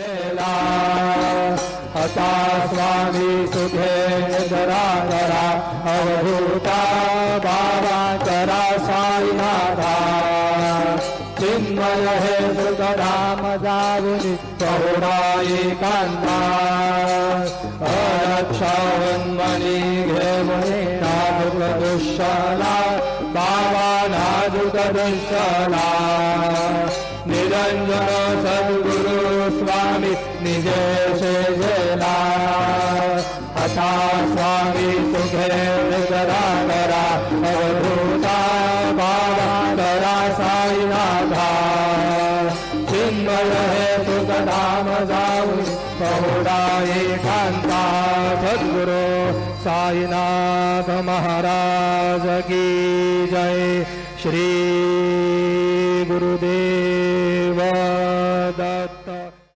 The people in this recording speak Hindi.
वेला आता स्वामी सुखे जरा जरा अवधूता बाबा करा साईनाथा चिन्मय हे सुखधाम जाऊनी पौराई कांदा अरक्षावन्मणी घेवणे नाजुक दुःशाला बाबा नाजुक दुःशाला निरंजन सद्गुरु स्वामी निजेशे जेला आता स्वामी सुखे जरा करा अवधूता बाबा करा साईनाथा चिन्मय हे सुखधाम जाऊन पहुडाई कांता सद्गुरु साईनाथ महाराज की जय श्री गुरुदेव।